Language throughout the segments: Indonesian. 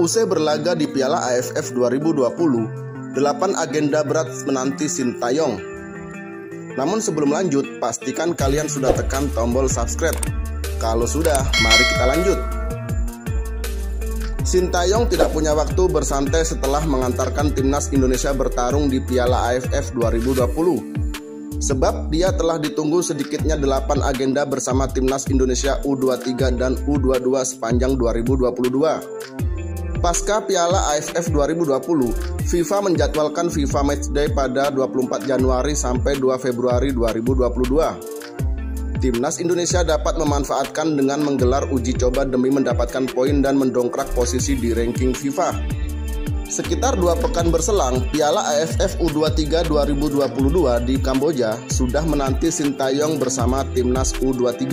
Usai berlaga di Piala AFF 2020, 8 agenda berat menanti Sintayong. Namun sebelum lanjut, pastikan kalian sudah tekan tombol subscribe. Kalau sudah, mari kita lanjut. Sintayong tidak punya waktu bersantai setelah mengantarkan timnas Indonesia bertarung di Piala AFF 2020. Sebab dia telah ditunggu sedikitnya 8 agenda bersama timnas Indonesia U23 dan U22 sepanjang 2022. Pasca Piala AFF 2020, FIFA menjadwalkan FIFA Matchday pada 24 Januari sampai 2 Februari 2022. Timnas Indonesia dapat memanfaatkan dengan menggelar uji coba demi mendapatkan poin dan mendongkrak posisi di ranking FIFA. Sekitar 2 pekan berselang, Piala AFF U23 2022 di Kamboja sudah menanti Sintayong bersama timnas U23.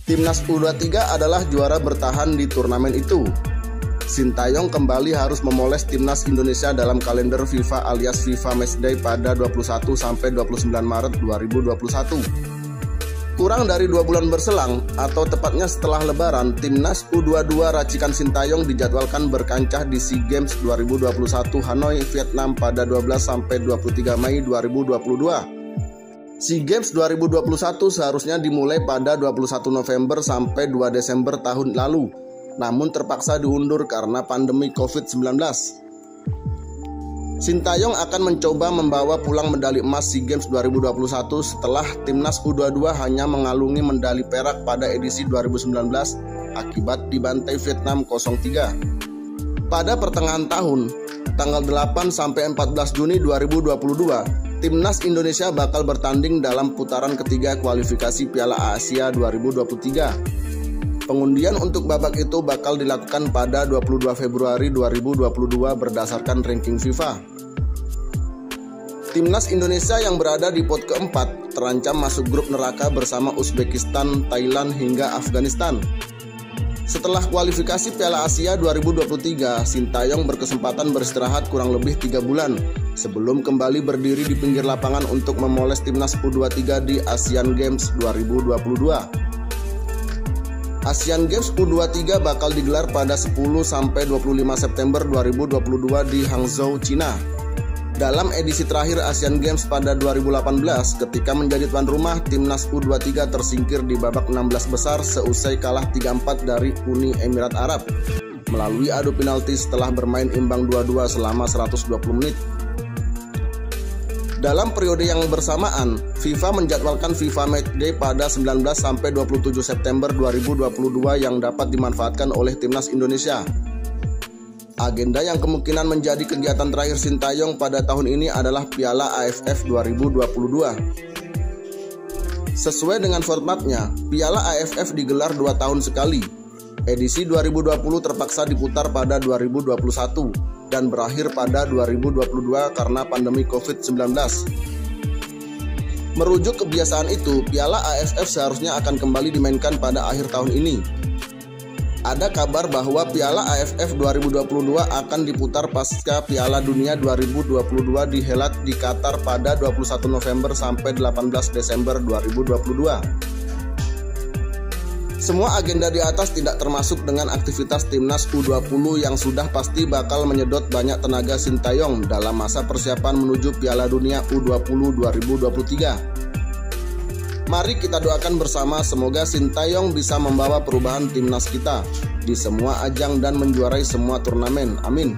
Timnas U23 adalah juara bertahan di turnamen itu. Sintayong kembali harus memoles timnas Indonesia dalam kalender FIFA alias FIFA Matchday pada 21 sampai 29 Maret 2021. Kurang dari 2 bulan berselang, atau tepatnya setelah Lebaran, timnas U22 racikan Sintayong dijadwalkan berkancah di SEA Games 2021 Hanoi, Vietnam pada 12 sampai 23 Mei 2022. SEA Games 2021 seharusnya dimulai pada 21 November sampai 2 Desember tahun lalu, namun terpaksa diundur karena pandemi COVID-19. Sintayong akan mencoba membawa pulang medali emas SEA Games 2021 setelah timnas U22 hanya mengalungi medali perak pada edisi 2019 akibat dibantai Vietnam 0-3. Pada pertengahan tahun, tanggal 8 sampai 14 Juni 2022, timnas Indonesia bakal bertanding dalam putaran ketiga kualifikasi Piala Asia 2023. Pengundian untuk babak itu bakal dilakukan pada 22 Februari 2022 berdasarkan ranking FIFA. Timnas Indonesia yang berada di pot keempat terancam masuk grup neraka bersama Uzbekistan, Thailand hingga Afghanistan. Setelah kualifikasi Piala Asia 2023, Sintayong berkesempatan beristirahat kurang lebih 3 bulan sebelum kembali berdiri di pinggir lapangan untuk memoles timnas U23 di Asian Games 2022. Asian Games U23 bakal digelar pada 10 sampai 25 September 2022 di Hangzhou, Cina. Dalam edisi terakhir Asian Games pada 2018, ketika menjadi tuan rumah, timnas U23 tersingkir di babak 16 besar seusai kalah 3-4 dari Uni Emirat Arab melalui adu penalti setelah bermain imbang 2-2 selama 120 menit. Dalam periode yang bersamaan, FIFA menjadwalkan FIFA Matchday pada 19 sampai 27 September 2022 yang dapat dimanfaatkan oleh timnas Indonesia. Agenda yang kemungkinan menjadi kegiatan terakhir Sintayong pada tahun ini adalah Piala AFF 2022. Sesuai dengan formatnya, Piala AFF digelar 2 tahun sekali. Edisi 2020 terpaksa diputar pada 2021 dan berakhir pada 2022 karena pandemi COVID-19. Merujuk kebiasaan itu, Piala AFF seharusnya akan kembali dimainkan pada akhir tahun ini. Ada kabar bahwa Piala AFF 2022 akan diputar pasca Piala Dunia 2022 dihelat di Qatar pada 21 November sampai 18 Desember 2022. Semua agenda di atas tidak termasuk dengan aktivitas timnas U20 yang sudah pasti bakal menyedot banyak tenaga Sintayong dalam masa persiapan menuju Piala Dunia U20 2023. Mari kita doakan bersama semoga Sintayong bisa membawa perubahan timnas kita di semua ajang dan menjuarai semua turnamen. Amin.